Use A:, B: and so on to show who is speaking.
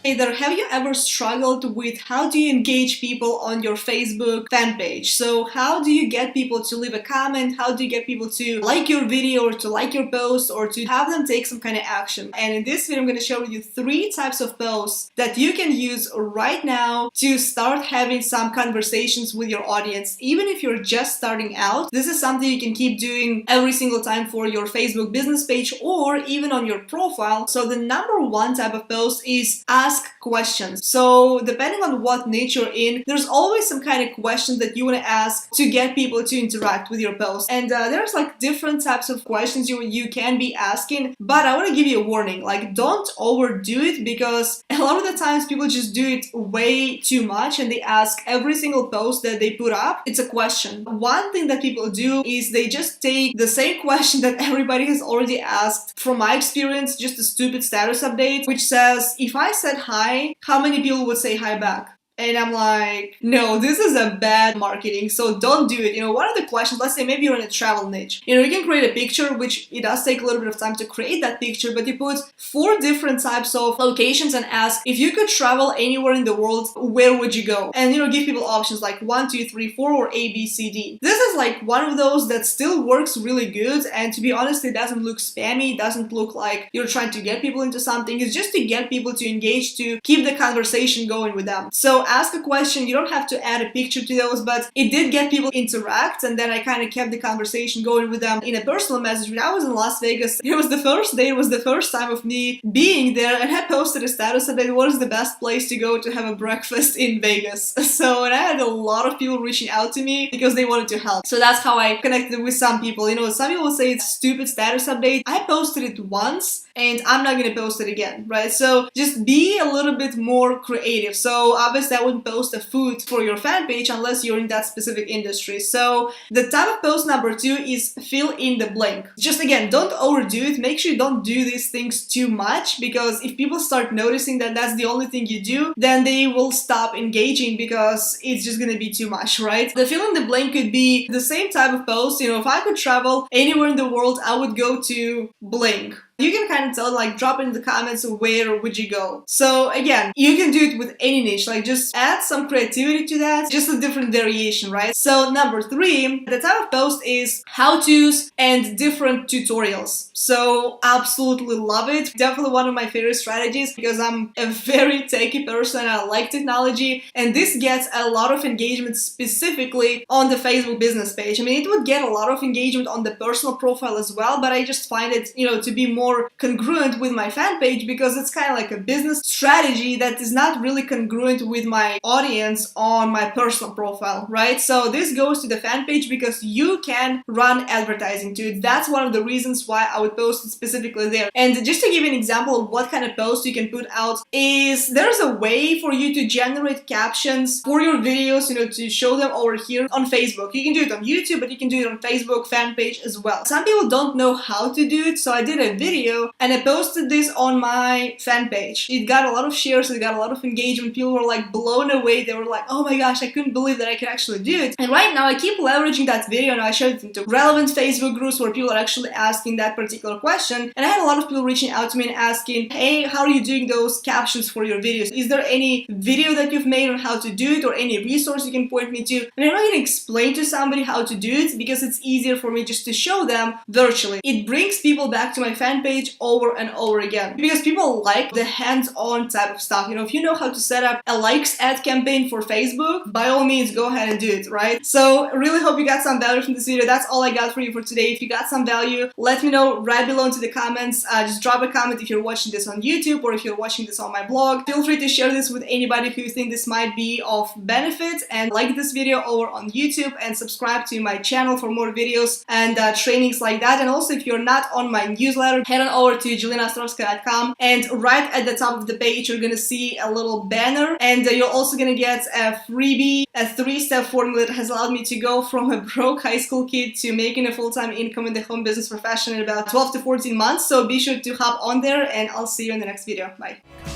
A: Hey there, have you ever struggled with how do you engage people on your Facebook fan page? So how do you get people to leave a comment? How do you get people to like your video or to like your post or to have them take some kind of action? And in this video, I'm going to show you 3 types of posts that you can use right now to start having some conversations with your audience. Even if you're just starting out, this is something you can keep doing every single time for your Facebook business page or even on your profile. So the number 1 type of post is ask questions. So depending on what niche you're in, there's always some kind of questions that you want to ask to get people to interact with your post. And there's like different types of questions you can be asking, but I want to give you a warning, like don't overdo it, because a lot of the times people just do it way too much and they ask every single post that they put up, it's a question. One thing that people do is they just take the same question that everybody has already asked. From my experience, just a stupid status update, which says, if I said hi, how many people would say hi back? And I'm like, no, this is a bad marketing, so don't do it. What are the questions? Let's say maybe you're in a travel niche. You can create a picture, which it does take a little bit of time to create that picture, but you put 4 different types of locations and ask, if you could travel anywhere in the world, where would you go? And give people options like 1, 2, 3, 4 or A, B, C, D. This is like one of those that still works really good, and to be honest, it doesn't look spammy, it doesn't look like you're trying to get people into something. It's just to get people to engage, to keep the conversation going with them. So ask a question, you don't have to add a picture to those, but it did get people interact, and then I kind of kept the conversation going with them in a personal message. When I was in Las Vegas, it was the first day, it was the first time of me being there, and I posted a status that what is the best place to go to have a breakfast in Vegas. So, and I had a lot of people reaching out to me because they wanted to help. So that's how I connected with some people. Some people will say it's stupid status update. I posted it once and I'm not gonna post it again, right? So just be a little bit more creative. So obviously I wouldn't post a food for your fan page unless you're in that specific industry. So the type of post number 2 is fill in the blank. Just again, don't overdo it. Make sure you don't do these things too much, because if people start noticing that that's the only thing you do, then they will stop engaging because it's just gonna be too much, right? The fill in the blank could be the same type of post. If I could travel anywhere in the world, I would go to blank. You can kind of tell, like drop in the comments where would you go. So again, you can do it with any niche, like just add some creativity to that, just a different variation, right? So number 3, the type of post is how-tos and different tutorials. So absolutely love it. Definitely one of my favorite strategies, because I'm a very techie person. I like technology, and this gets a lot of engagement specifically on the Facebook business page. I mean, it would get a lot of engagement on the personal profile as well, but I just find it, to be more congruent with my fan page, because it's kind of like a business strategy that is not really congruent with my audience on my personal profile, right? So this goes to the fan page because you can run advertising to it. That's one of the reasons why I would post it specifically there. And just to give you an example of what kind of post you can put out is, there's a way for you to generate captions for your videos, to show them over here on Facebook. You can do it on YouTube, but you can do it on Facebook fan page as well. Some people don't know how to do it, so I did a video and I posted this on my fan page. It got a lot of shares, it got a lot of engagement. People were like blown away. They were like, oh my gosh, I couldn't believe that I could actually do it. And right now I keep leveraging that video, and I shared it into relevant Facebook groups where people are actually asking that particular question. And I had a lot of people reaching out to me and asking, hey, how are you doing those captions for your videos? Is there any video that you've made on how to do it, or any resource you can point me to? And I'm not going to explain to somebody how to do it, because it's easier for me just to show them virtually. It brings people back to my fan page over and over again, because people like the hands-on type of stuff. If you know how to set up a likes ad campaign for Facebook, by all means go ahead and do it, right? So really hope you got some value from this video. That's all I got for you for today. If you got some value, let me know right below into the comments. Just drop a comment if you're watching this on YouTube or if you're watching this on my blog. Feel free to share this with anybody who you think this might be of benefit, and like this video over on YouTube and subscribe to my channel for more videos and trainings like that. And also, if you're not on my newsletter, head on over to JelenaOstrovska.com, and right at the top of the page you're gonna see a little banner, and you're also gonna get a freebie, a 3-step formula that has allowed me to go from a broke high school kid to making a full-time income in the home business profession in about 12 to 14 months. So be sure to hop on there, and I'll see you in the next video. Bye.